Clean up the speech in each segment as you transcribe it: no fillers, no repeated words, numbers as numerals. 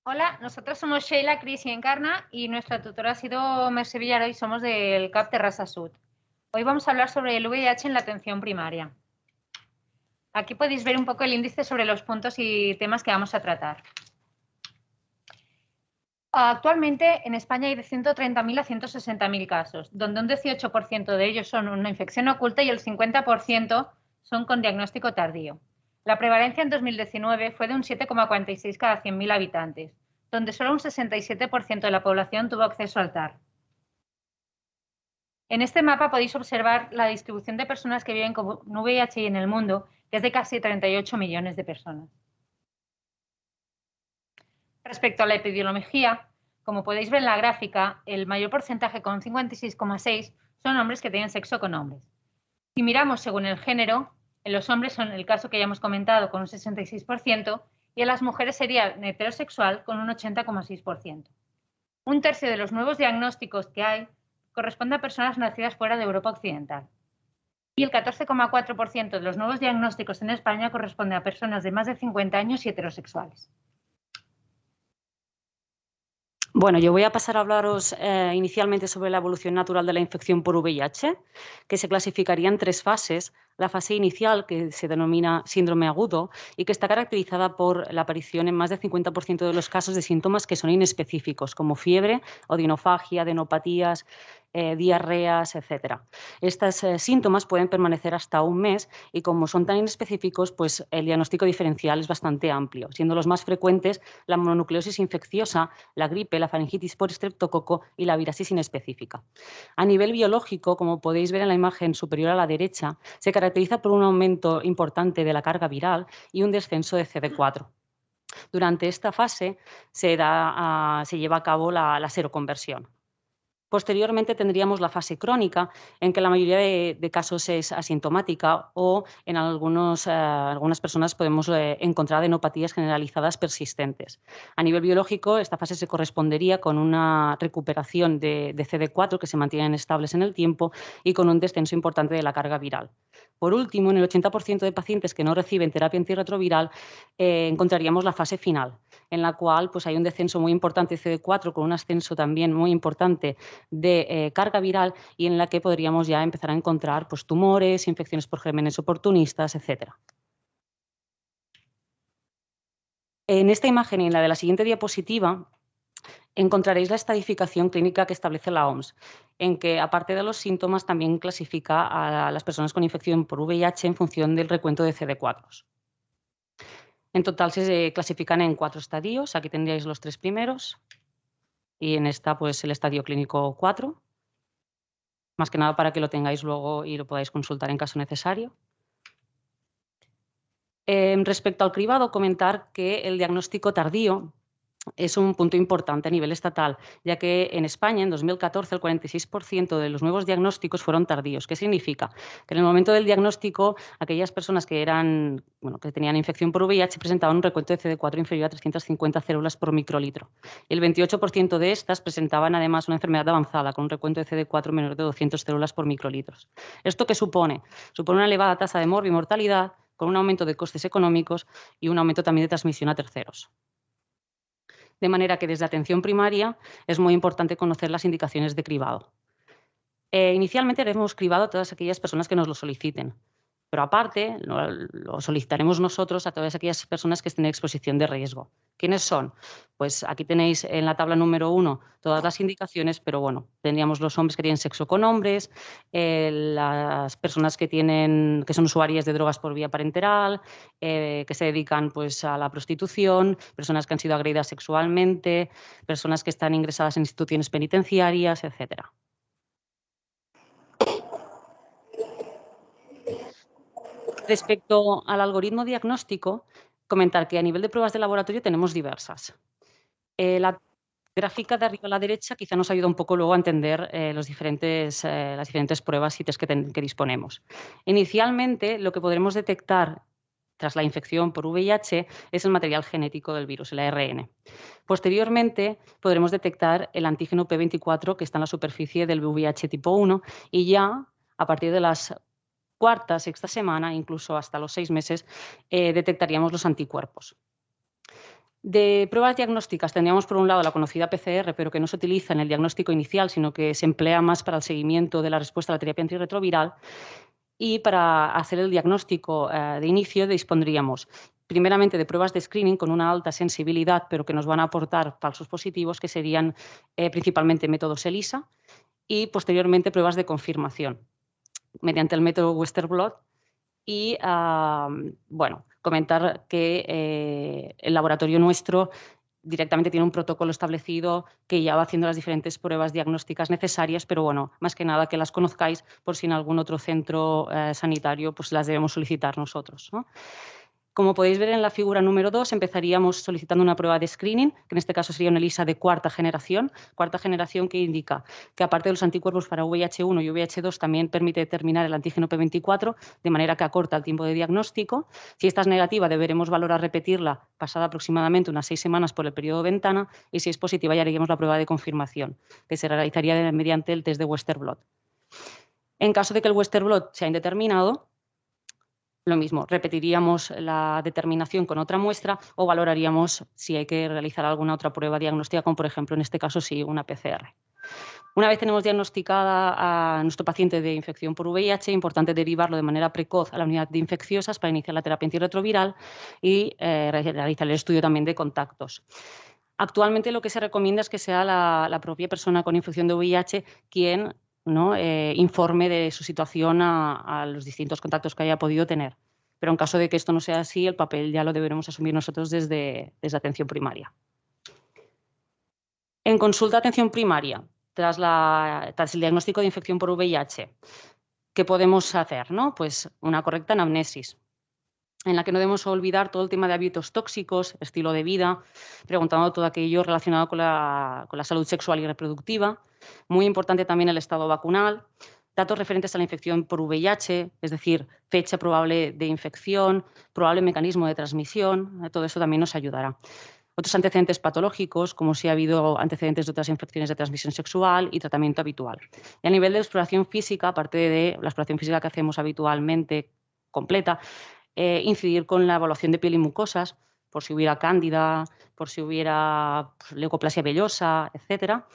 Hola, nosotros somos Sheila, Cris y Encarna y nuestra tutora ha sido Mercè Villaró y somos del CAP Terrassa Sud. Hoy vamos a hablar sobre el VIH en la atención primaria. Aquí podéis ver un poco el índice sobre los puntos y temas que vamos a tratar. Actualmente en España hay de 130.000 a 160.000 casos, donde un 18% de ellos son una infección oculta y el 50% son con diagnóstico tardío. La prevalencia en 2019 fue de un 7,46 cada 100.000 habitantes, donde solo un 67% de la población tuvo acceso al TAR. En este mapa podéis observar la distribución de personas que viven con VIH en el mundo, que es de casi 38 millones de personas. Respecto a la epidemiología, como podéis ver en la gráfica, el mayor porcentaje, con 56,6, son hombres que tienen sexo con hombres. Si miramos según el género, en los hombres son el caso que ya hemos comentado con un 66% y en las mujeres sería heterosexual con un 80,6%. Un tercio de los nuevos diagnósticos que hay corresponde a personas nacidas fuera de Europa Occidental. Y el 14,4% de los nuevos diagnósticos en España corresponde a personas de más de 50 años y heterosexuales. Bueno, yo voy a pasar a hablaros inicialmente sobre la evolución natural de la infección por VIH, que se clasificaría en tres fases. La fase inicial, que se denomina síndrome agudo y que está caracterizada por la aparición en más del 50% de los casos de síntomas que son inespecíficos, como fiebre, odinofagia, adenopatías, diarreas, etc. Estos síntomas pueden permanecer hasta un mes y, como son tan inespecíficos, pues el diagnóstico diferencial es bastante amplio, siendo los más frecuentes la mononucleosis infecciosa, la gripe, la faringitis por estreptococo y la virasis inespecífica. A nivel biológico, como podéis ver en la imagen superior a la derecha, se caracteriza por un aumento importante de la carga viral y un descenso de CD4. Durante esta fase se lleva a cabo la seroconversión. Posteriormente tendríamos la fase crónica, en que la mayoría de casos es asintomática o en algunas personas podemos encontrar adenopatías generalizadas persistentes. A nivel biológico, esta fase se correspondería con una recuperación de CD4 que se mantienen estables en el tiempo y con un descenso importante de la carga viral. Por último, en el 80% de pacientes que no reciben terapia antirretroviral, encontraríamos la fase final, en la cual pues, hay un descenso muy importante de CD4 con un ascenso también muy importante de carga viral y en la que podríamos ya empezar a encontrar pues, tumores, infecciones por gérmenes oportunistas, etc. En esta imagen y en la de la siguiente diapositiva encontraréis la estadificación clínica que establece la OMS, en que, aparte de los síntomas, también clasifica a las personas con infección por VIH en función del recuento de CD4. En total se clasifican en 4 estadios. Aquí tendríais los 3 primeros y en esta pues el estadio clínico 4. Más que nada para que lo tengáis luego y lo podáis consultar en caso necesario. Respecto al cribado, comentar que el diagnóstico tardío es un punto importante a nivel estatal, ya que en España, en 2014, el 46% de los nuevos diagnósticos fueron tardíos. ¿Qué significa? Que en el momento del diagnóstico, aquellas personas que tenían infección por VIH presentaban un recuento de CD4 inferior a 350 células por microlitro. Y el 28% de estas presentaban además una enfermedad avanzada, con un recuento de CD4 menor de 200 células por microlitros. ¿Esto qué supone? Supone una elevada tasa de morbimortalidad, con un aumento de costes económicos y un aumento también de transmisión a terceros. De manera que desde atención primaria es muy importante conocer las indicaciones de cribado. Inicialmente haremos cribado a todas aquellas personas que nos lo soliciten, pero aparte lo solicitaremos nosotros a todas aquellas personas que estén en exposición de riesgo. ¿Quiénes son? Pues aquí tenéis en la tabla número 1 todas las indicaciones, pero bueno, tendríamos los hombres que tienen sexo con hombres, las personas que son usuarias de drogas por vía parenteral, que se dedican pues, a la prostitución, personas que han sido agredidas sexualmente, personas que están ingresadas en instituciones penitenciarias, etcétera. Respecto al algoritmo diagnóstico, comentar que a nivel de pruebas de laboratorio tenemos diversas. La gráfica de arriba a la derecha quizá nos ayuda un poco luego a entender las diferentes pruebas y test que disponemos. Inicialmente, lo que podremos detectar tras la infección por VIH es el material genético del virus, el ARN. Posteriormente, podremos detectar el antígeno P24 que está en la superficie del VIH tipo 1 y ya a partir de las cuarta, sexta semana, incluso hasta los 6 meses, detectaríamos los anticuerpos. De pruebas diagnósticas tendríamos por un lado la conocida PCR, pero que no se utiliza en el diagnóstico inicial, sino que se emplea más para el seguimiento de la respuesta a la terapia antirretroviral. Y para hacer el diagnóstico de inicio dispondríamos primeramente de pruebas de screening con una alta sensibilidad, pero que nos van a aportar falsos positivos, que serían principalmente métodos ELISA, y posteriormente pruebas de confirmación mediante el método Western Blot. Y bueno, comentar que el laboratorio nuestro directamente tiene un protocolo establecido que ya va haciendo las diferentes pruebas diagnósticas necesarias, pero bueno, más que nada que las conozcáis por si en algún otro centro sanitario pues las debemos solicitar nosotros, ¿no? Como podéis ver en la figura número 2, empezaríamos solicitando una prueba de screening, que en este caso sería una ELISA de cuarta generación que indica que aparte de los anticuerpos para VIH1 y VIH2 también permite determinar el antígeno P24, de manera que acorta el tiempo de diagnóstico. Si esta es negativa, deberemos valorar repetirla pasada aproximadamente unas 6 semanas por el periodo de ventana, y si es positiva ya haríamos la prueba de confirmación, que se realizaría mediante el test de Western Blot. En caso de que el Western Blot sea indeterminado, lo mismo, repetiríamos la determinación con otra muestra o valoraríamos si hay que realizar alguna otra prueba diagnóstica, como por ejemplo en este caso sí una PCR. Una vez tenemos diagnosticada a nuestro paciente de infección por VIH, es importante derivarlo de manera precoz a la unidad de infecciosas para iniciar la terapia antirretroviral y realizar el estudio también de contactos. Actualmente lo que se recomienda es que sea la propia persona con infección de VIH quien, ¿no?, informe de su situación a los distintos contactos que haya podido tener. Pero en caso de que esto no sea así, el papel ya lo deberemos asumir nosotros desde atención primaria. En consulta de atención primaria, tras el diagnóstico de infección por VIH, ¿qué podemos hacer, ¿no? Pues una correcta anamnesis, en la que no debemos olvidar todo el tema de hábitos tóxicos, estilo de vida, preguntando todo aquello relacionado con la salud sexual y reproductiva. Muy importante también el estado vacunal, datos referentes a la infección por VIH, es decir, fecha probable de infección, probable mecanismo de transmisión, todo eso también nos ayudará. Otros antecedentes patológicos, como si ha habido antecedentes de otras infecciones de transmisión sexual y tratamiento habitual. Y a nivel de exploración física, aparte de la exploración física que hacemos habitualmente completa, incidir con la evaluación de piel y mucosas, por si hubiera cándida, por si hubiera leucoplasia vellosa, etcétera.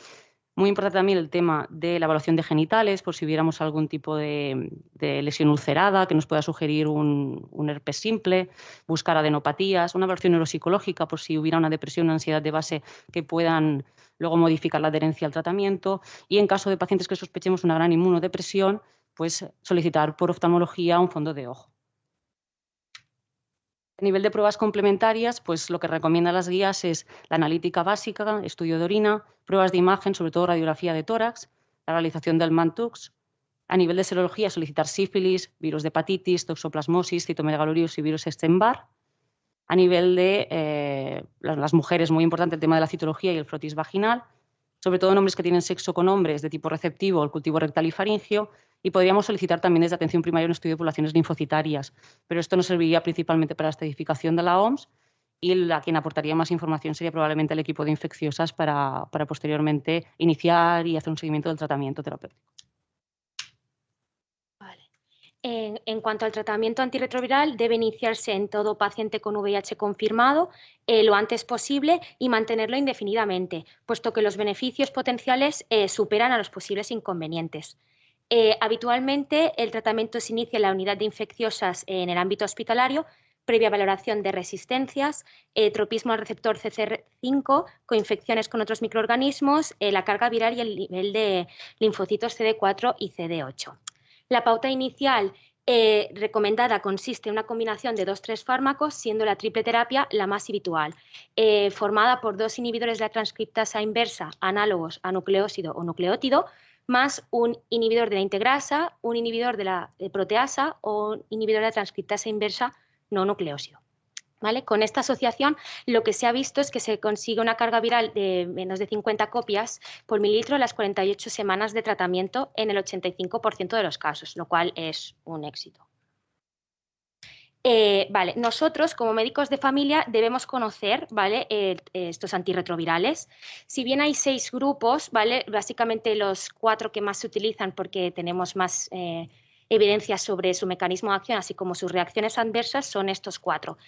Muy importante también el tema de la evaluación de genitales, por si hubiéramos algún tipo de lesión ulcerada que nos pueda sugerir un herpes simple, buscar adenopatías, una evaluación neuropsicológica por si hubiera una depresión o ansiedad de base que puedan luego modificar la adherencia al tratamiento, y en caso de pacientes que sospechemos una gran inmunodepresión, pues solicitar por oftalmología un fondo de ojo. A nivel de pruebas complementarias, pues lo que recomiendan las guías es la analítica básica, estudio de orina, pruebas de imagen, sobre todo radiografía de tórax, la realización del MANTUX. A nivel de serología, solicitar sífilis, virus de hepatitis, toxoplasmosis, citomegalovirus y virus Epstein-Barr. A nivel de las mujeres, muy importante el tema de la citología y el frotis vaginal, sobre todo en hombres que tienen sexo con hombres de tipo receptivo, el cultivo rectal y faringio, y podríamos solicitar también desde atención primaria un estudio de poblaciones linfocitarias, pero esto nos serviría principalmente para la estadificación de la OMS, y quien aportaría más información sería probablemente el equipo de infecciosas para posteriormente iniciar y hacer un seguimiento del tratamiento terapéutico. En cuanto al tratamiento antirretroviral, debe iniciarse en todo paciente con VIH confirmado lo antes posible y mantenerlo indefinidamente, puesto que los beneficios potenciales superan a los posibles inconvenientes. Habitualmente, el tratamiento se inicia en la unidad de infecciosas en el ámbito hospitalario, previa valoración de resistencias, tropismo al receptor CCR5, coinfecciones con otros microorganismos, la carga viral y el nivel de linfocitos CD4 y CD8. La pauta inicial recomendada consiste en una combinación de 2-3 fármacos, siendo la triple terapia la más habitual, formada por 2 inhibidores de la transcriptasa inversa análogos a nucleósido o nucleótido, más un inhibidor de la integrasa, un inhibidor de la proteasa o un inhibidor de la transcriptasa inversa no nucleósido. ¿Vale? Con esta asociación lo que se ha visto es que se consigue una carga viral de menos de 50 copias por mililitro en las 48 semanas de tratamiento en el 85% de los casos, lo cual es un éxito. Vale, nosotros como médicos de familia debemos conocer, ¿vale?, estos antirretrovirales. Si bien hay 6 grupos, ¿vale?, básicamente los 4 que más se utilizan porque tenemos más evidencias sobre su mecanismo de acción, así como sus reacciones adversas, son estos 4.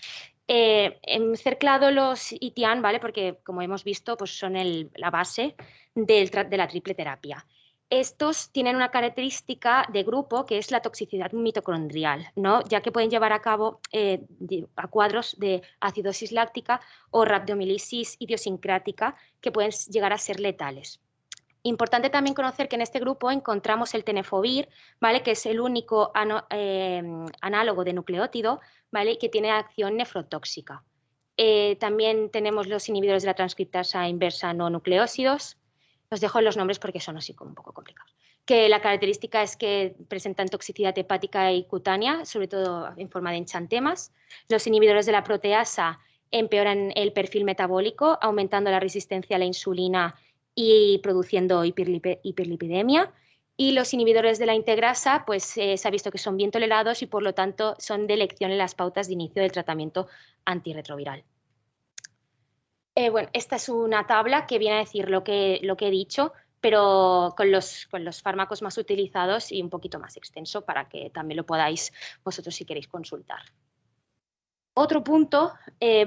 cerclado los ITIAN, ¿vale? Porque, como hemos visto, pues son la base de la triple terapia. Estos tienen una característica de grupo que es la toxicidad mitocondrial, ¿no? Ya que pueden llevar a cabo a cuadros de acidosis láctica o rhabdomyolysis idiosincrática que pueden llegar a ser letales. Importante también conocer que en este grupo encontramos el tenofovir, ¿vale? Que es el único análogo de nucleótido, ¿vale? Que tiene acción nefrotóxica. También tenemos los inhibidores de la transcriptasa inversa no nucleósidos. Os dejo los nombres porque son así como un poco complicados. Que la característica es que presentan toxicidad hepática y cutánea, sobre todo en forma de enxantemas. Los inhibidores de la proteasa empeoran el perfil metabólico, aumentando la resistencia a la insulina y produciendo hiperlipidemia. Y los inhibidores de la integrasa, pues se ha visto que son bien tolerados y por lo tanto son de elección en las pautas de inicio del tratamiento antirretroviral. Bueno, esta es una tabla que viene a decir lo que he dicho, pero con los fármacos más utilizados y un poquito más extenso para que también lo podáis vosotros si queréis consultar. Otro punto,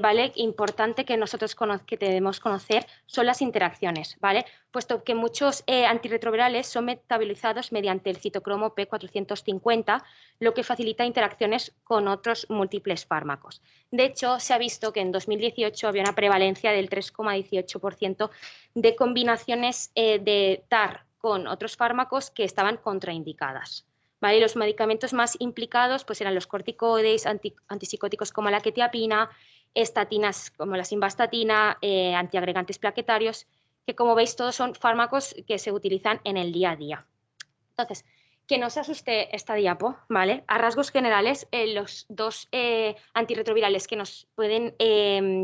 ¿vale? Importante que nosotros que debemos conocer son las interacciones, ¿vale? Puesto que muchos antirretrovirales son metabolizados mediante el citocromo P450, lo que facilita interacciones con otros múltiples fármacos. De hecho, se ha visto que en 2018 había una prevalencia del 3,18% de combinaciones de TAR con otros fármacos que estaban contraindicadas. ¿Vale? Los medicamentos más implicados pues, eran los corticoides, antipsicóticos como la quetiapina, estatinas como la simvastatina, antiagregantes plaquetarios, que como veis todos son fármacos que se utilizan en el día a día. Entonces, que no se asuste esta diapo, ¿vale? A rasgos generales, los dos antirretrovirales que nos pueden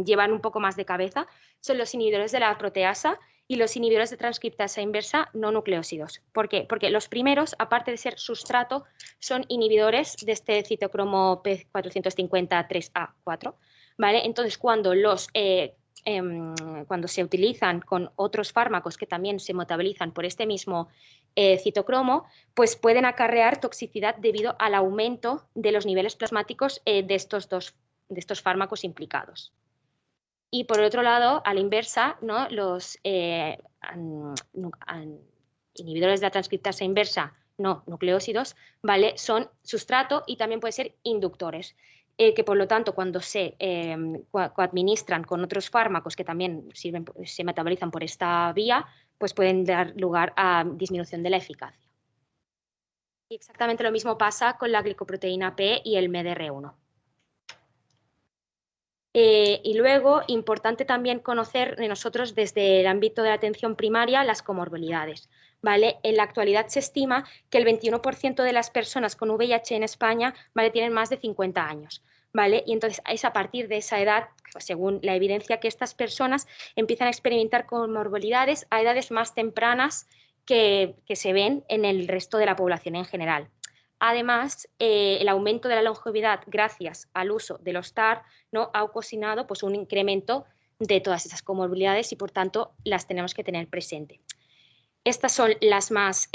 llevar un poco más de cabeza son los inhibidores de la proteasa y los inhibidores de transcriptasa inversa no nucleósidos. ¿Por qué? Porque los primeros, aparte de ser sustrato, son inhibidores de este citocromo P450-3A4, ¿vale? Entonces, cuando se utilizan con otros fármacos que también se metabolizan por este mismo citocromo, pues pueden acarrear toxicidad debido al aumento de los niveles plasmáticos de estos fármacos implicados. Y por otro lado, a la inversa, ¿no? Los inhibidores de la transcriptasa inversa no nucleósidos, ¿vale? Son sustrato y también pueden ser inductores, que por lo tanto cuando se coadministran con otros fármacos que también se metabolizan por esta vía, pues pueden dar lugar a disminución de la eficacia. Y exactamente lo mismo pasa con la glicoproteína P y el MDR1. Y luego, importante también conocer nosotros desde el ámbito de la atención primaria las comorbilidades, ¿vale? En la actualidad se estima que el 21% de las personas con VIH en España, ¿vale? Tienen más de 50 años, ¿vale? Y entonces es a partir de esa edad, según la evidencia, que estas personas empiezan a experimentar comorbilidades a edades más tempranas que se ven en el resto de la población en general. Además, el aumento de la longevidad gracias al uso de los TAR, ¿no? Ha ocasionado pues, un incremento de todas esas comorbilidades y por tanto las tenemos que tener presente. Estas son las más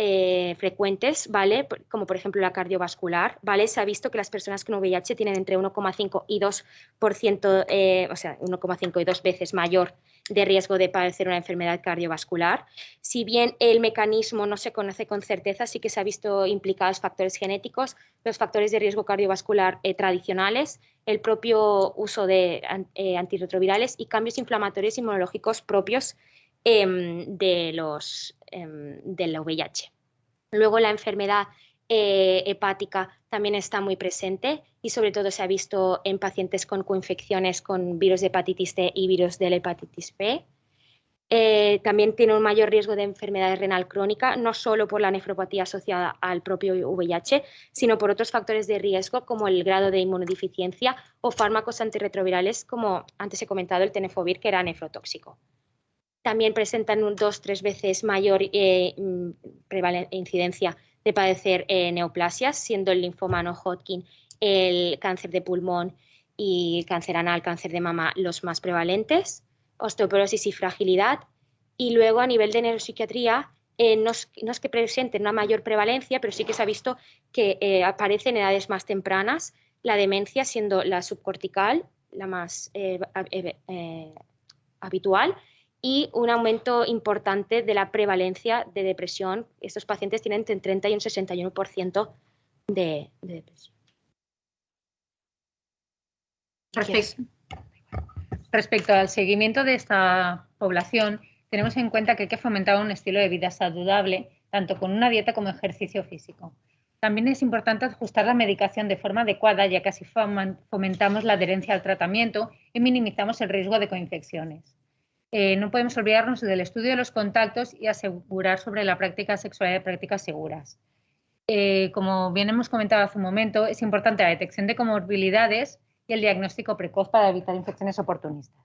frecuentes, ¿vale? Como por ejemplo la cardiovascular, ¿vale? Se ha visto que las personas con VIH tienen entre 1,5 y 2%, o sea, 1,5 y 2 veces mayor de riesgo de padecer una enfermedad cardiovascular. Si bien el mecanismo no se conoce con certeza, sí que se ha visto implicados factores genéticos, los factores de riesgo cardiovascular tradicionales, el propio uso de antirretrovirales y cambios inflamatorios inmunológicos propios del VIH. Luego la enfermedad hepática también está muy presente y sobre todo se ha visto en pacientes con coinfecciones con virus de hepatitis C y virus de la hepatitis B. También tiene un mayor riesgo de enfermedad renal crónica, no solo por la nefropatía asociada al propio VIH, sino por otros factores de riesgo como el grado de inmunodeficiencia o fármacos antirretrovirales como antes he comentado el tenofovir, que era nefrotóxico. También presentan 2-3 veces mayor incidencia de padecer neoplasias, siendo el linfoma no Hodgkin, el cáncer de pulmón y el cáncer anal, cáncer de mama los más prevalentes, osteoporosis y fragilidad. Y luego a nivel de neuropsiquiatría, no es que presenten una mayor prevalencia, pero sí que se ha visto que aparece en edades más tempranas, la demencia siendo la subcortical, habitual, y un aumento importante de la prevalencia de depresión. Estos pacientes tienen entre un 30 y un 61% de depresión. Respecto al seguimiento de esta población, tenemos en cuenta que hay que fomentar un estilo de vida saludable, tanto con una dieta como ejercicio físico. También es importante ajustar la medicación de forma adecuada, ya que así fomentamos la adherencia al tratamiento y minimizamos el riesgo de coinfecciones. No podemos olvidarnos del estudio de los contactos y asegurar sobre la práctica sexual de prácticas seguras. Como bien hemos comentado hace un momento, es importante la detección de comorbilidades y el diagnóstico precoz para evitar infecciones oportunistas.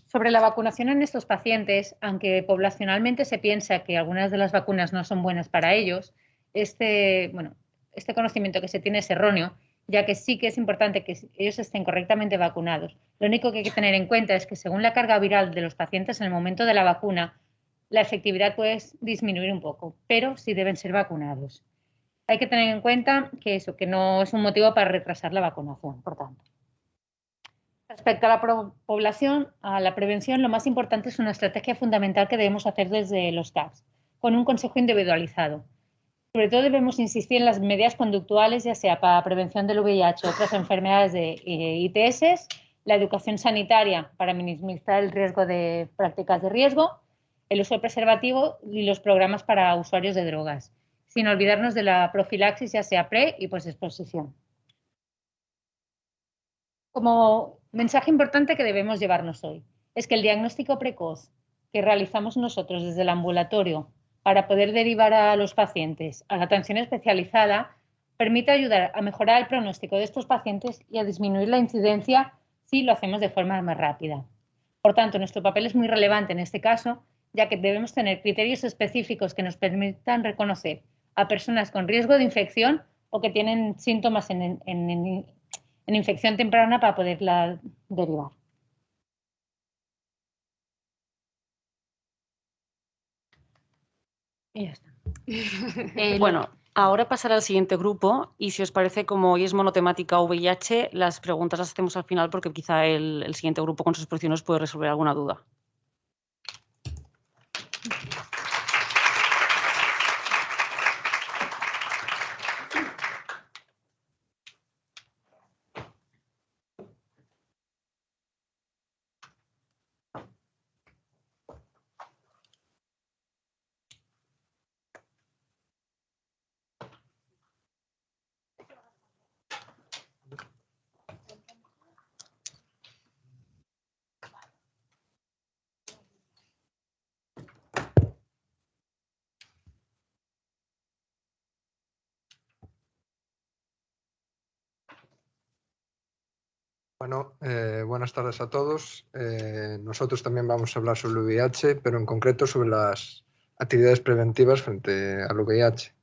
Sobre la vacunación en estos pacientes, aunque poblacionalmente se piensa que algunas de las vacunas no son buenas para ellos, este conocimiento que se tiene es erróneo, ya que sí que es importante que ellos estén correctamente vacunados. Lo único que hay que tener en cuenta es que según la carga viral de los pacientes en el momento de la vacuna, la efectividad puede disminuir un poco, pero sí deben ser vacunados. Hay que tener en cuenta que no es un motivo para retrasar la vacunación, por tanto. Respecto a la población, a la prevención, lo más importante es una estrategia fundamental que debemos hacer desde los CAPs, con un consejo individualizado. Sobre todo debemos insistir en las medidas conductuales, ya sea para prevención del VIH o otras enfermedades de ITS, la educación sanitaria para minimizar el riesgo de prácticas de riesgo, el uso del preservativo y los programas para usuarios de drogas, sin olvidarnos de la profilaxis, ya sea pre- y posexposición. Como mensaje importante que debemos llevarnos hoy es que el diagnóstico precoz que realizamos nosotros desde el ambulatorio para poder derivar a los pacientes a la atención especializada permite ayudar a mejorar el pronóstico de estos pacientes y a disminuir la incidencia si lo hacemos de forma más rápida. Por tanto, nuestro papel es muy relevante en este caso, ya que debemos tener criterios específicos que nos permitan reconocer a personas con riesgo de infección o que tienen síntomas en infección temprana para poderla derivar. Y ya está. Bueno, ahora pasaré al siguiente grupo y si os parece, como hoy es monotemática VIH, las preguntas las hacemos al final porque quizá el siguiente grupo con sus exposiciones puede resolver alguna duda. Bueno, buenas tardes a todos. Nosotros también vamos a hablar sobre el VIH, pero en concreto sobre las actividades preventivas frente al VIH.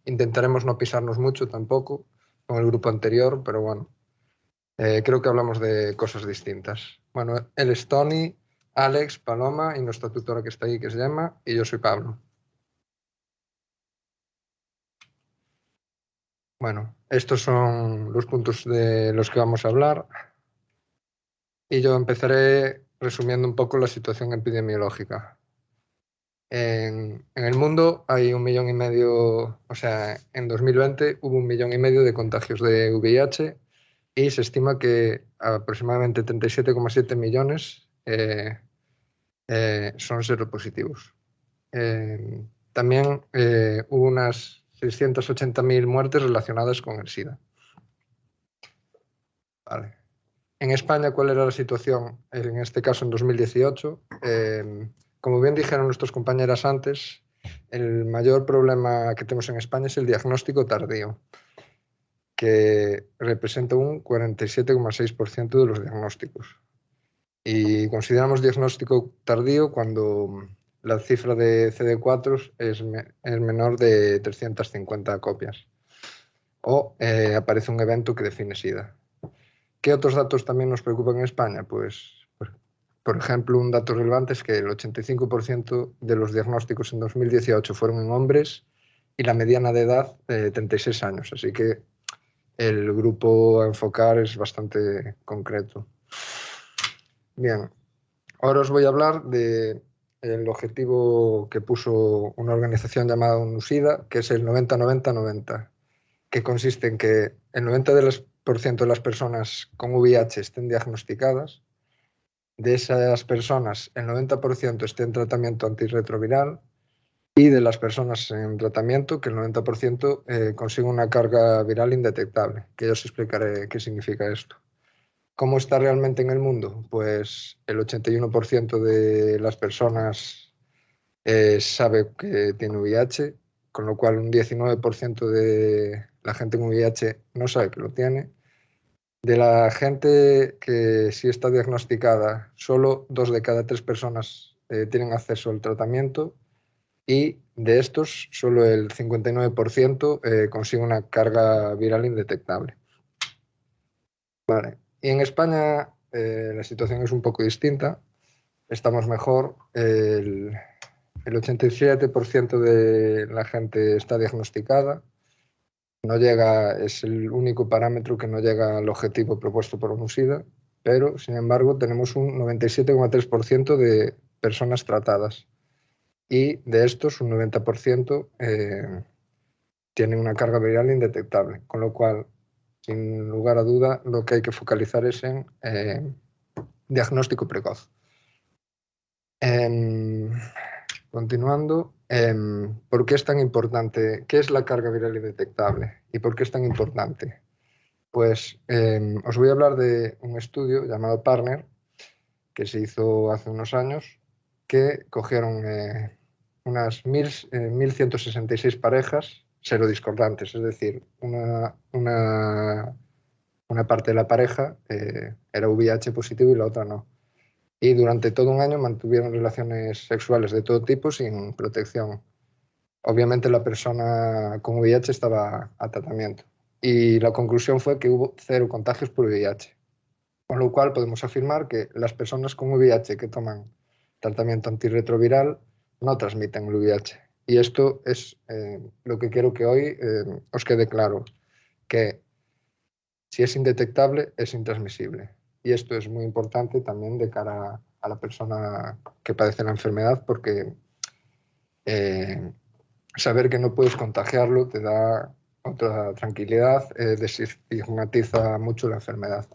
Intentaremos no pisarnos mucho tampoco con el grupo anterior, pero bueno, creo que hablamos de cosas distintas. Bueno, él es Tony, Alex, Paloma y nuestra tutora que está ahí, que es Gemma, y yo soy Pablo. Bueno, estos son los puntos de los que vamos a hablar. Y yo empezaré resumiendo un poco la situación epidemiológica. En el mundo hay 1,5 millones, o sea, en 2020 hubo 1,5 millones de contagios de VIH y se estima que aproximadamente 37,7 millones son seropositivos. También hubo unas 680.000 muertes relacionadas con el SIDA. Vale. En España, ¿cuál era la situación en este caso en 2018? Como bien dijeron nuestras compañeras antes, el mayor problema que tenemos en España es el diagnóstico tardío, que representa un 47,6% de los diagnósticos. Y consideramos diagnóstico tardío cuando la cifra de CD4 es menor de 350 copias o aparece un evento que define SIDA. ¿Qué otros datos también nos preocupan en España? Pues, por ejemplo, un dato relevante es que el 85% de los diagnósticos en 2018 fueron en hombres y la mediana de edad 36 años. Así que el grupo a enfocar es bastante concreto. Bien, ahora os voy a hablar del objetivo que puso una organización llamada UNUSIDA, que es el 90-90-90, que consiste en que el 90% de las personas con VIH estén diagnosticadas. De esas personas, el 90% esté en tratamiento antirretroviral, y de las personas en tratamiento, que el 90% consigue una carga viral indetectable, que yo os explicaré qué significa esto. ¿Cómo está realmente en el mundo? Pues el 81% de las personas sabe que tiene VIH, con lo cual un 19% de la gente con VIH no sabe que lo tiene. De la gente que sí está diagnosticada, solo 2 de cada 3 personas tienen acceso al tratamiento, y de estos solo el 59% consigue una carga viral indetectable. Vale. Y en España la situación es un poco distinta. Estamos mejor. El 87% de la gente está diagnosticada. No llega, es el único parámetro que no llega al objetivo propuesto por UNUSIDA, pero sin embargo tenemos un 97,3% de personas tratadas. Y de estos, un 90% tienen una carga viral indetectable, con lo cual, sin lugar a duda, lo que hay que focalizar es en diagnóstico precoz. Continuando, ¿por qué es tan importante? ¿Qué es la carga viral indetectable y por qué es tan importante? Pues os voy a hablar de un estudio llamado PARTNER, que se hizo hace unos años, que cogieron unas 1.166 parejas serodiscordantes, es decir, una parte de la pareja era VIH positivo y la otra no. Y durante todo un año mantuvieron relaciones sexuales de todo tipo sin protección. Obviamente la persona con VIH estaba a tratamiento y la conclusión fue que hubo 0 contagios por VIH. Con lo cual podemos afirmar que las personas con VIH que toman tratamiento antirretroviral no transmiten el VIH. Y esto es lo que quiero que hoy os quede claro, que si es indetectable es intransmisible. Y esto es muy importante también de cara a la persona que padece la enfermedad, porque saber que no puedes contagiarlo te da otra tranquilidad, desestigmatiza mucho la enfermedad.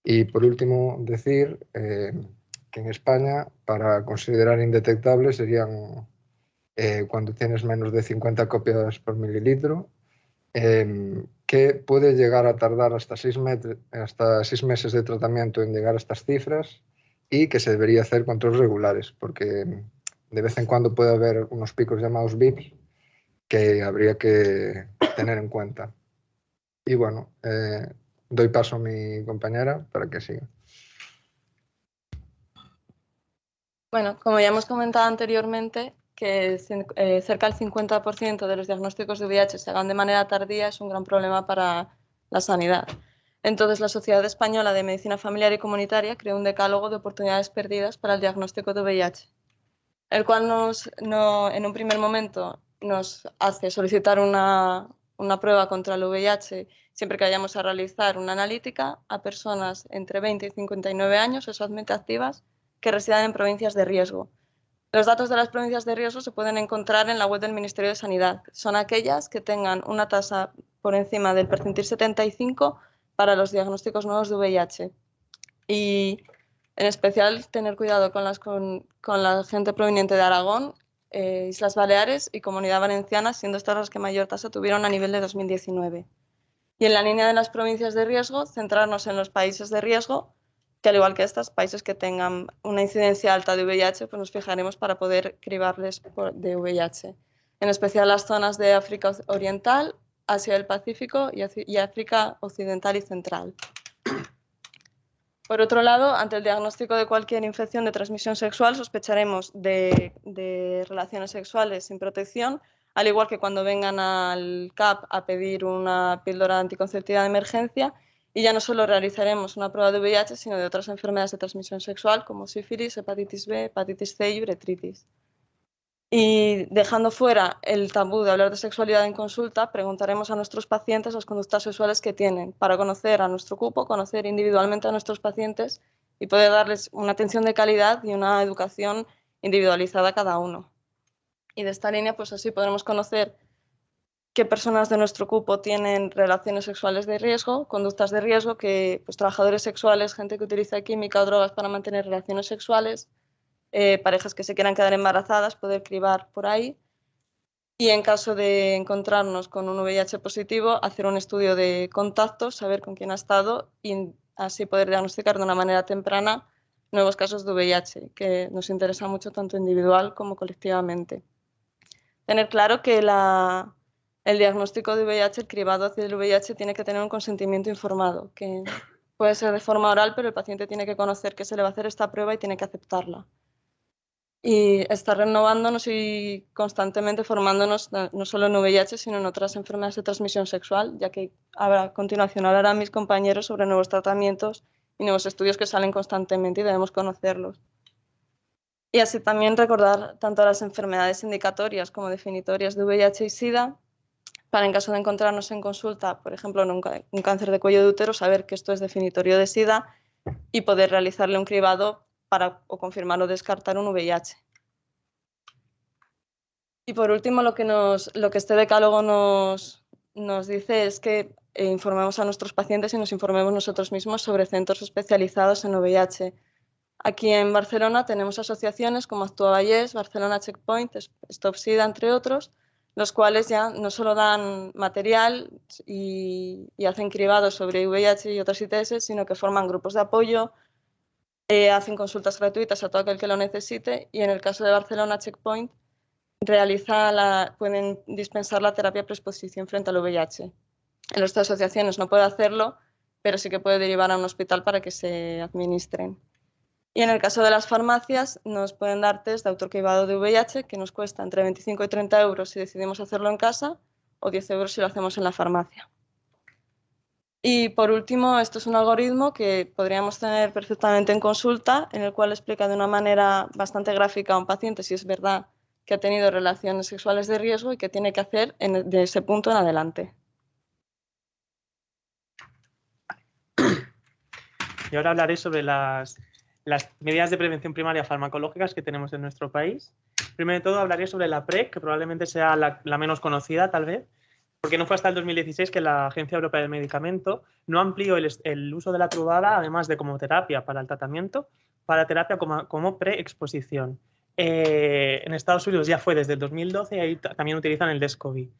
Y por último, decir que en España, para considerar indetectable, serían cuando tienes menos de 50 copias por mililitro, que puede llegar a tardar hasta 6 meses de tratamiento en llegar a estas cifras, y que se debería hacer controles regulares, porque de vez en cuando puede haber unos picos llamados VIPs que habría que tener en cuenta. Y bueno, doy paso a mi compañera para que siga. Bueno, como ya hemos comentado anteriormente, que cerca del 50% de los diagnósticos de VIH se hagan de manera tardía es un gran problema para la sanidad. Entonces, la Sociedad Española de Medicina Familiar y Comunitaria creó un decálogo de oportunidades perdidas para el diagnóstico de VIH, el cual en un primer momento nos hace solicitar una prueba contra el VIH siempre que vayamos a realizar una analítica a personas entre 20 y 59 años, sexualmente activas, que residan en provincias de riesgo. Los datos de las provincias de riesgo se pueden encontrar en la web del Ministerio de Sanidad. Son aquellas que tengan una tasa por encima del percentil 75 para los diagnósticos nuevos de VIH. Y en especial tener cuidado con la gente proveniente de Aragón, Islas Baleares y Comunidad Valenciana, siendo estas las que mayor tasa tuvieron a nivel de 2019. Y en la línea de las provincias de riesgo, centrarnos en los países de riesgo, que al igual que estos países que tengan una incidencia alta de VIH, pues nos fijaremos para poder cribarles de VIH. En especial las zonas de África Oriental, Asia del Pacífico y África Occidental y Central. Por otro lado, ante el diagnóstico de cualquier infección de transmisión sexual, sospecharemos de relaciones sexuales sin protección, al igual que cuando vengan al CAP a pedir una píldora anticonceptiva de emergencia, y ya no solo realizaremos una prueba de VIH, sino de otras enfermedades de transmisión sexual como sífilis, hepatitis B, hepatitis C y uretritis. Y dejando fuera el tabú de hablar de sexualidad en consulta, preguntaremos a nuestros pacientes las conductas sexuales que tienen para conocer a nuestro cupo, conocer individualmente a nuestros pacientes y poder darles una atención de calidad y una educación individualizada a cada uno. Y de esta línea, pues así podremos conocer qué personas de nuestro cupo tienen relaciones sexuales de riesgo, conductas de riesgo, que pues trabajadores sexuales, gente que utiliza química o drogas para mantener relaciones sexuales, parejas que se quieran quedar embarazadas, poder cribar por ahí. Y en caso de encontrarnos con un VIH positivo, hacer un estudio de contactos, saber con quién ha estado y así poder diagnosticar de una manera temprana nuevos casos de VIH, que nos interesa mucho tanto individual como colectivamente. Tener claro que el diagnóstico de VIH, el cribado hacia el VIH, tiene que tener un consentimiento informado, que puede ser de forma oral, pero el paciente tiene que conocer que se le va a hacer esta prueba y tiene que aceptarla. Y estar renovándonos y constantemente formándonos no solo en VIH, sino en otras enfermedades de transmisión sexual, ya que a continuación hablarán mis compañeros sobre nuevos tratamientos y nuevos estudios que salen constantemente y debemos conocerlos. Y así también recordar tanto las enfermedades indicatorias como definitorias de VIH y SIDA, para en caso de encontrarnos en consulta, por ejemplo, en un cáncer de cuello de útero, saber que esto es definitorio de SIDA y poder realizarle un cribado para o confirmar o descartar un VIH. Y por último, lo que este decálogo nos dice es que informemos a nuestros pacientes y nos informemos nosotros mismos sobre centros especializados en VIH. Aquí en Barcelona tenemos asociaciones como Actúa Vallès, Barcelona Checkpoint, Stop SIDA, entre otros, los cuales ya no solo dan material y hacen cribados sobre VIH y otras ITS, sino que forman grupos de apoyo, hacen consultas gratuitas a todo aquel que lo necesite y en el caso de Barcelona Checkpoint pueden dispensar la terapia preexposición frente al VIH. En nuestras asociaciones no puede hacerlo, pero sí que puede derivar a un hospital para que se administren. Y en el caso de las farmacias, nos pueden dar test de autocribado de VIH, que nos cuesta entre 25 y 30 euros si decidimos hacerlo en casa, o 10 euros si lo hacemos en la farmacia. Y por último, esto es un algoritmo que podríamos tener perfectamente en consulta, en el cual explica de una manera bastante gráfica a un paciente si es verdad que ha tenido relaciones sexuales de riesgo y qué tiene que hacer de ese punto en adelante. Y ahora hablaré sobre las medidas de prevención primaria farmacológicas que tenemos en nuestro país. Primero de todo hablaré sobre la PrEP, que probablemente sea la menos conocida tal vez, porque no fue hasta el 2016 que la Agencia Europea del Medicamento no amplió el uso de la truvada, además de como terapia para el tratamiento, para terapia como preexposición. En Estados Unidos ya fue desde el 2012 y ahí también utilizan el Descovy.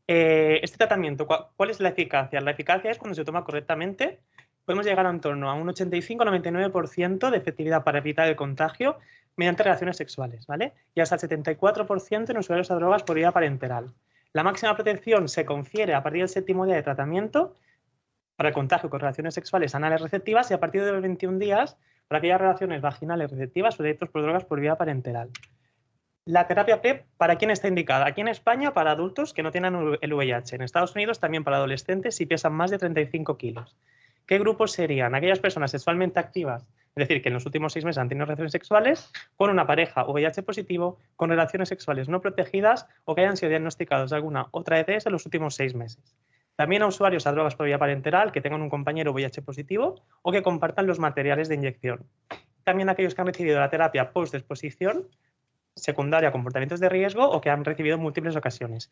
Este tratamiento, ¿cuál es la eficacia? La eficacia es cuando se toma correctamente. Podemos llegar a en torno a un 85-99% de efectividad para evitar el contagio mediante relaciones sexuales, ¿vale? Y hasta el 74% en usuarios de drogas por vía parenteral. La máxima protección se confiere a partir del 7º día de tratamiento para el contagio con relaciones sexuales anales receptivas y a partir de los 21 días para aquellas relaciones vaginales receptivas o directos por drogas por vía parenteral. La terapia PrEP, ¿para quién está indicada? Aquí en España para adultos que no tienen el VIH. En Estados Unidos también para adolescentes si pesan más de 35 kilos. ¿Qué grupos serían? Aquellas personas sexualmente activas, es decir, que en los últimos 6 meses han tenido relaciones sexuales con una pareja VIH positivo, con relaciones sexuales no protegidas o que hayan sido diagnosticados de alguna otra ETS en los últimos 6 meses. También a usuarios a drogas por vía parenteral que tengan un compañero VIH positivo o que compartan los materiales de inyección. También aquellos que han recibido la terapia post-exposición secundaria a comportamientos de riesgo o que han recibido en múltiples ocasiones.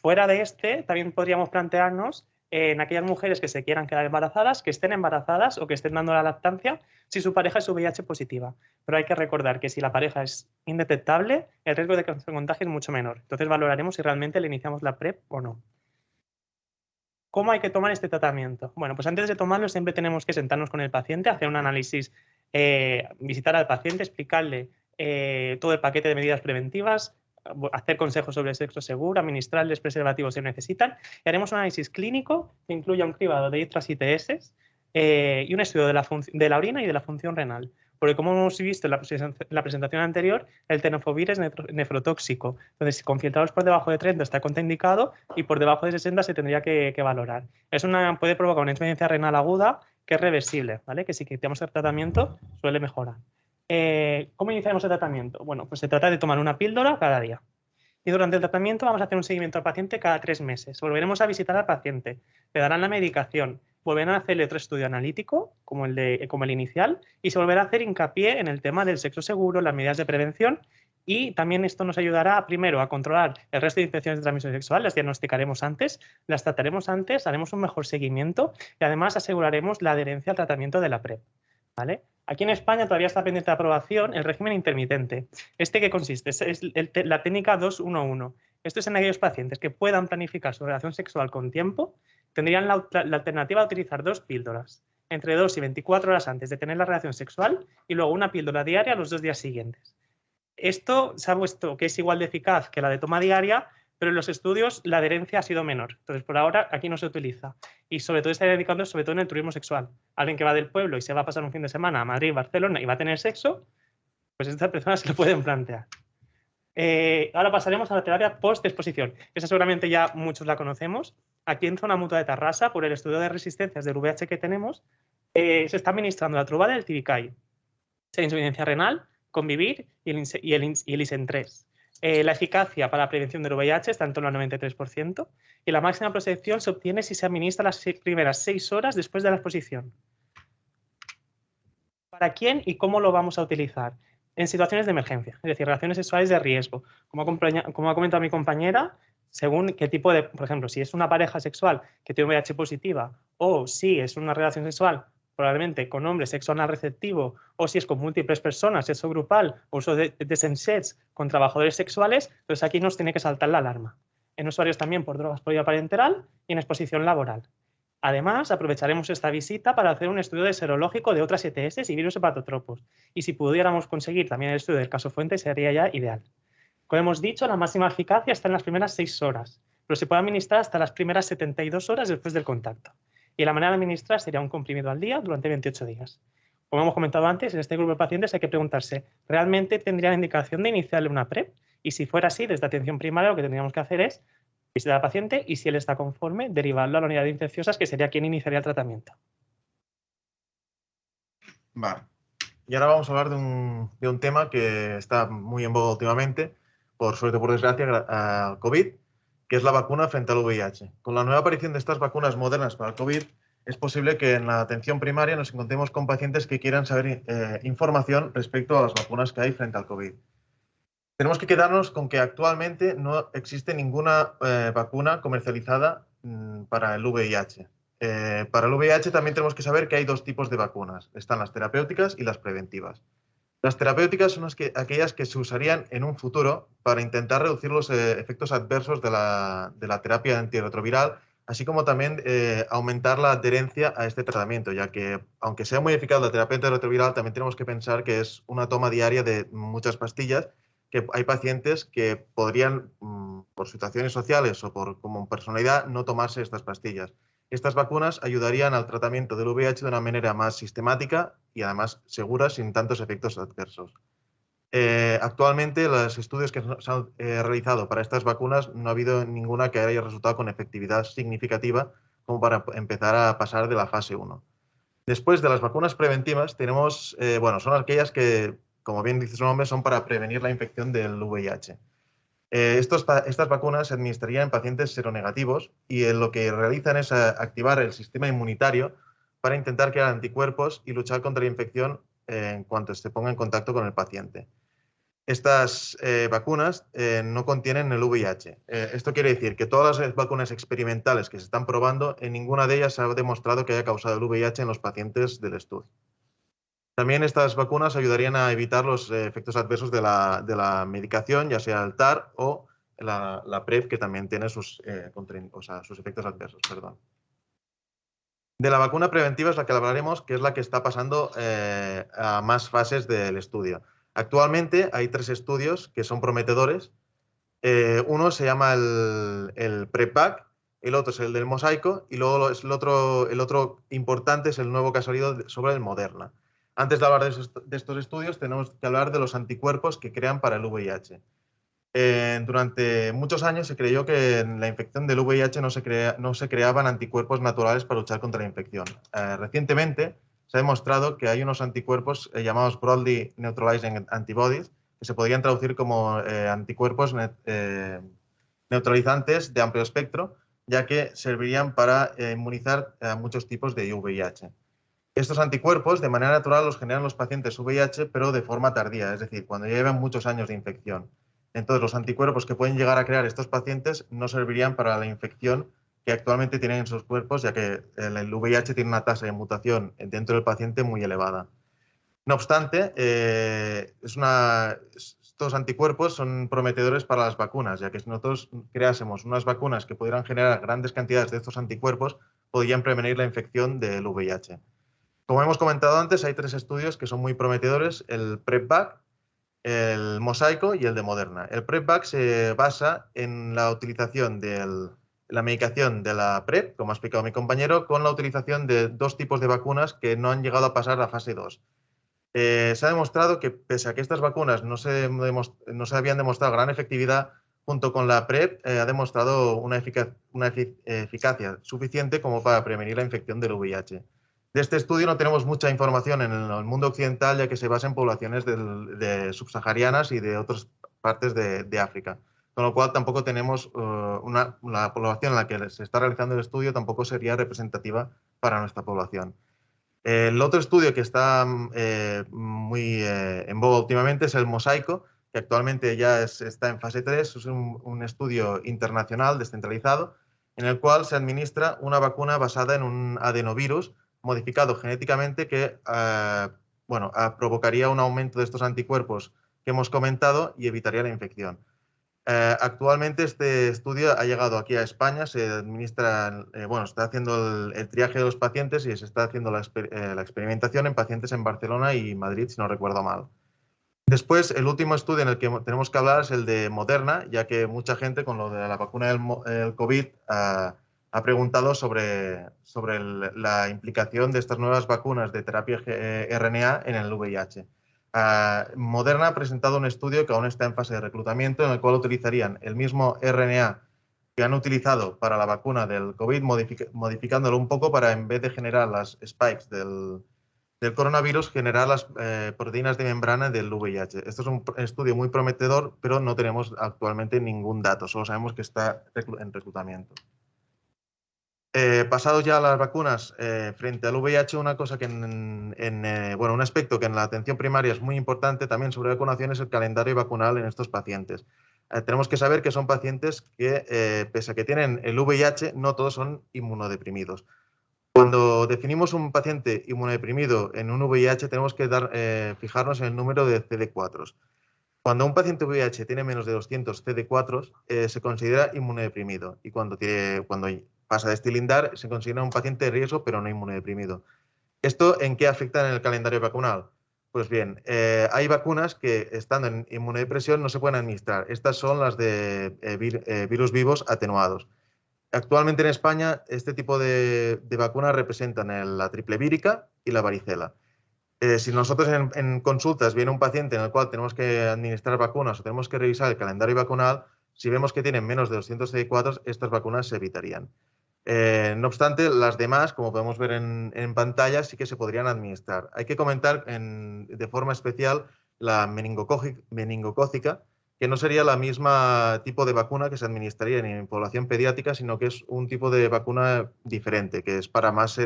Fuera de también podríamos plantearnos en aquellas mujeres que se quieran quedar embarazadas, que estén embarazadas o que estén dando la lactancia si su pareja es VIH positiva. Pero hay que recordar que si la pareja es indetectable, el riesgo de que se contagie es mucho menor. Entonces valoraremos si realmente le iniciamos la PrEP o no. ¿Cómo hay que tomar este tratamiento? Bueno, pues antes de tomarlo siempre tenemos que sentarnos con el paciente, hacer un análisis, visitar al paciente, explicarle todo el paquete de medidas preventivas, hacer consejos sobre el sexo seguro, administrarles preservativos si necesitan y haremos un análisis clínico que incluya un cribado de otras ITS y un estudio de la orina y de la función renal. Porque como hemos visto en la presentación anterior, el tenofovir es nefrotóxico. Entonces, con filtrados por debajo de 30 está contraindicado y por debajo de 60 se tendría que valorar. Puede provocar una insuficiencia renal aguda que es reversible, ¿vale? Que si quitamos el tratamiento suele mejorar. ¿Cómo iniciaremos el tratamiento? Bueno, pues se trata de tomar una píldora cada día. Y durante el tratamiento vamos a hacer un seguimiento al paciente cada 3 meses. Volveremos a visitar al paciente, le darán la medicación, volverán a hacerle otro estudio analítico, como el inicial, y se volverá a hacer hincapié en el tema del sexo seguro, las medidas de prevención, y también esto nos ayudará primero a controlar el resto de infecciones de transmisión sexual, las diagnosticaremos antes, las trataremos antes, haremos un mejor seguimiento y además aseguraremos la adherencia al tratamiento de la PrEP. ¿Vale? Aquí en España todavía está pendiente de aprobación el régimen intermitente. ¿Este qué consiste? Es la técnica 2-1-1. Esto es en aquellos pacientes que puedan planificar su relación sexual con tiempo, tendrían la alternativa de utilizar 2 píldoras, entre 2 y 24 horas antes de tener la relación sexual y luego una píldora diaria los 2 días siguientes. Esto se ha puesto que es igual de eficaz que la de toma diaria, pero en los estudios la adherencia ha sido menor. Entonces, por ahora, aquí no se utiliza. Y sobre todo está dedicando sobre todo en el turismo sexual. Alguien que va del pueblo y se va a pasar un fin de semana a Madrid, Barcelona y va a tener sexo, pues esta persona se lo pueden plantear. Ahora pasaremos a la terapia post-exposición. Esa seguramente ya muchos la conocemos. Aquí en Zona Mutua de Tarrasa, por el estudio de resistencias del VIH que tenemos, se está administrando la truvada del Tibicay, la insuficiencia renal, Convivir y el ISEN 3. La eficacia para la prevención del VIH está en torno al 93% y la máxima protección se obtiene si se administra las primeras 6 horas después de la exposición. ¿Para quién y cómo lo vamos a utilizar? En situaciones de emergencia, es decir, relaciones sexuales de riesgo. Como ha comentado mi compañera, según qué tipo de, por ejemplo, si es una pareja sexual que tiene VIH positiva o si es una relación sexual probablemente con hombres, sexo anal receptivo, o si es con múltiples personas, sexo grupal, o uso de sensets con trabajadores sexuales, entonces aquí nos tiene que saltar la alarma. En usuarios también por drogas por vía parenteral y en exposición laboral. Además, aprovecharemos esta visita para hacer un estudio de serológico de otras ETS y virus hepatotropos. Y si pudiéramos conseguir también el estudio del caso fuente, sería ya ideal. Como hemos dicho, la máxima eficacia está en las primeras 6 horas, pero se puede administrar hasta las primeras 72 horas después del contacto. Y la manera de administrar sería un comprimido al día durante 28 días. Como hemos comentado antes, en este grupo de pacientes hay que preguntarse, ¿realmente tendría la indicación de iniciarle una PrEP? Y si fuera así, desde atención primaria lo que tendríamos que hacer es visitar al paciente y si él está conforme, derivarlo a la unidad de infecciosas, que sería quien iniciaría el tratamiento. Vale. Y ahora vamos a hablar de un tema que está muy en boga últimamente, por suerte o por desgracia, al COVID, que es la vacuna frente al VIH. Con la nueva aparición de estas vacunas modernas para el COVID, es posible que en la atención primaria nos encontremos con pacientes que quieran saber información respecto a las vacunas que hay frente al COVID. Tenemos que quedarnos con que actualmente no existe ninguna vacuna comercializada para el VIH. Para el VIH también tenemos que saber que hay 2 tipos de vacunas. Están las terapéuticas y las preventivas. Las terapéuticas son aquellas que se usarían en un futuro para intentar reducir los efectos adversos de la terapia antirretroviral, así como también aumentar la adherencia a este tratamiento, ya que, aunque sea muy eficaz la terapia antirretroviral, también tenemos que pensar que es una toma diaria de muchas pastillas, que hay pacientes que podrían, por situaciones sociales o como personalidad, no tomarse estas pastillas. Estas vacunas ayudarían al tratamiento del VIH de una manera más sistemática y además segura, sin tantos efectos adversos. Actualmente, los estudios que se han realizado para estas vacunas no ha habido ninguna que haya resultado con efectividad significativa como para empezar a pasar de la fase 1. Después de las vacunas preventivas, tenemos, son aquellas que, como bien dice su nombre, son para prevenir la infección del VIH. Estas vacunas se administrarían en pacientes seronegativos y lo que realizan es activar el sistema inmunitario para intentar crear anticuerpos y luchar contra la infección en cuanto se ponga en contacto con el paciente. Estas vacunas no contienen el VIH. Esto quiere decir que todas las vacunas experimentales que se están probando, en ninguna de ellas se ha demostrado que haya causado el VIH en los pacientes del estudio. También estas vacunas ayudarían a evitar los efectos adversos de la medicación, ya sea el TAR o la PrEP, que también tiene sus efectos adversos. Perdón. De la vacuna preventiva es la que hablaremos, que es la que está pasando a más fases del estudio. Actualmente hay 3 estudios que son prometedores. Uno se llama el PrEP-VAC, el otro es el del Mosaico y luego el otro importante es el nuevo que ha salido sobre el Moderna. Antes de hablar de estos estudios, tenemos que hablar de los anticuerpos que crean para el VIH. Durante muchos años se creyó que en la infección del VIH no se creaban anticuerpos naturales para luchar contra la infección. Recientemente se ha demostrado que hay unos anticuerpos llamados Broadly Neutralizing Antibodies, que se podrían traducir como anticuerpos neutralizantes de amplio espectro, ya que servirían para inmunizar a muchos tipos de VIH. Estos anticuerpos, de manera natural, los generan los pacientes VIH, pero de forma tardía, es decir, cuando ya llevan muchos años de infección. Entonces, los anticuerpos que pueden llegar a crear estos pacientes no servirían para la infección que actualmente tienen en sus cuerpos, ya que el VIH tiene una tasa de mutación dentro del paciente muy elevada. No obstante, estos anticuerpos son prometedores para las vacunas, ya que si nosotros creásemos unas vacunas que pudieran generar grandes cantidades de estos anticuerpos, podrían prevenir la infección del VIH. Como hemos comentado antes, hay 3 estudios que son muy prometedores, el PrEP-BAC, el Mosaico y el de Moderna. El PrEP-BAC se basa en la utilización de la medicación de la PrEP, como ha explicado mi compañero, con la utilización de 2 tipos de vacunas que no han llegado a pasar a fase 2. Se ha demostrado que, pese a que estas vacunas no se habían demostrado gran efectividad, junto con la PrEP ha demostrado una eficacia suficiente como para prevenir la infección del VIH. De este estudio no tenemos mucha información en el mundo occidental, ya que se basa en poblaciones subsaharianas y de otras partes de África. Con lo cual tampoco tenemos la población en la que se está realizando el estudio tampoco sería representativa para nuestra población. El otro estudio que está muy en boga últimamente es el Mosaico, que actualmente ya está en fase 3. Es un estudio internacional descentralizado en el cual se administra una vacuna basada en un adenovirus modificado genéticamente que provocaría un aumento de estos anticuerpos que hemos comentado y evitaría la infección. Actualmente este estudio ha llegado aquí a España, se administra, está haciendo el triaje de los pacientes y se está haciendo la experimentación en pacientes en Barcelona y Madrid, si no recuerdo mal. Después, el último estudio en el que tenemos que hablar es el de Moderna, ya que mucha gente con lo de la vacuna del COVID ha preguntado sobre la implicación de estas nuevas vacunas de terapia RNA en el VIH. Moderna ha presentado un estudio que aún está en fase de reclutamiento, en el cual utilizarían el mismo RNA que han utilizado para la vacuna del COVID, modificándolo un poco para, en vez de generar las spikes del coronavirus, generar las proteínas de membrana del VIH. Esto es un estudio muy prometedor, pero no tenemos actualmente ningún dato, solo sabemos que está en reclutamiento. Pasado ya a las vacunas, frente al VIH, una cosa que un aspecto que en la atención primaria es muy importante también sobre vacunación es el calendario vacunal en estos pacientes. Tenemos que saber que son pacientes que, pese a que tienen el VIH, no todos son inmunodeprimidos. Cuando definimos un paciente inmunodeprimido en un VIH, tenemos que fijarnos en el número de CD4. Cuando un paciente VIH tiene menos de 200 CD4, se considera inmunodeprimido, y cuando pasa de este lindar, se considera un paciente de riesgo, pero no inmunodeprimido. ¿Esto en qué afecta en el calendario vacunal? Pues bien, hay vacunas que, estando en inmunodepresión, no se pueden administrar. Estas son las de virus vivos atenuados. Actualmente en España, este tipo de vacunas representan la triple vírica y la varicela. Si nosotros en consultas viene un paciente en el cual tenemos que administrar vacunas o tenemos que revisar el calendario vacunal, si vemos que tienen menos de 200 CD4, estas vacunas se evitarían. No obstante, las demás, como podemos ver en pantalla, sí que se podrían administrar. Hay que comentar de forma especial la meningocócica, que no sería la misma tipo de vacuna que se administraría en población pediátrica, sino que es un tipo de vacuna diferente, que es para más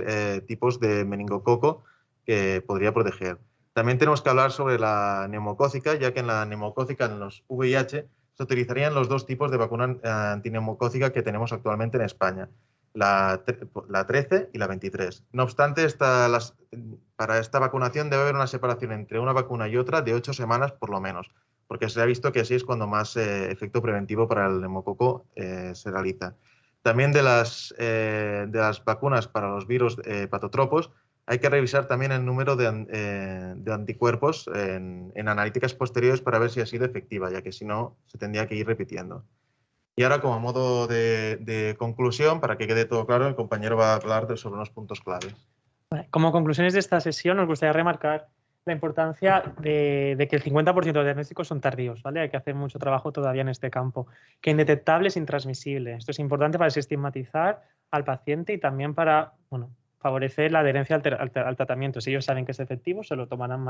tipos de meningococo que podría proteger. También tenemos que hablar sobre la neumocócica, ya que en la neumocócica, en los VIH, se utilizarían los 2 tipos de vacuna antineumocócica que tenemos actualmente en España, la 13 y la 23. No obstante, para esta vacunación debe haber una separación entre una vacuna y otra de 8 semanas por lo menos, porque se ha visto que así es cuando más efecto preventivo para el neumococo se realiza. También de las vacunas para los virus patotropos, hay que revisar también el número de anticuerpos en analíticas posteriores para ver si ha sido efectiva, ya que si no, se tendría que ir repitiendo. Y ahora, como modo de conclusión, para que quede todo claro, el compañero va a hablar sobre unos puntos claves. Como conclusiones de esta sesión, nos gustaría remarcar la importancia de que el 50% de los diagnósticos son tardíos, ¿vale? Hay que hacer mucho trabajo todavía en este campo. Que indetectable es intransmisible. Esto es importante para desestigmatizar al paciente y también para favorecer la adherencia al tratamiento. Si ellos saben que es efectivo, se lo tomarán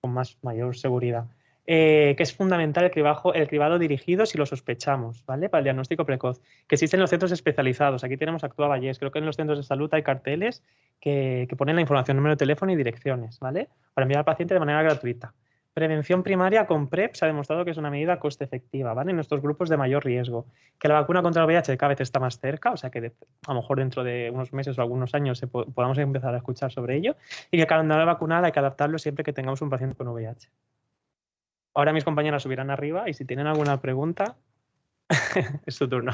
con mayor seguridad. Que es fundamental el cribado dirigido si lo sospechamos, ¿vale? Para el diagnóstico precoz. Que existen los centros especializados. Aquí tenemos Actúa Vallés. Creo que en los centros de salud hay carteles que ponen la información, número de teléfono y direcciones, ¿vale? Para enviar al paciente de manera gratuita. Prevención primaria con PrEP se ha demostrado que es una medida coste efectiva, ¿vale? En nuestros grupos de mayor riesgo. Que la vacuna contra el VIH cada vez está más cerca, o sea que a lo mejor dentro de unos meses o algunos años podamos empezar a escuchar sobre ello. Y que cada calendario vacunal hay que adaptarlo siempre que tengamos un paciente con VIH. Ahora mis compañeras subirán arriba y si tienen alguna pregunta, es su turno.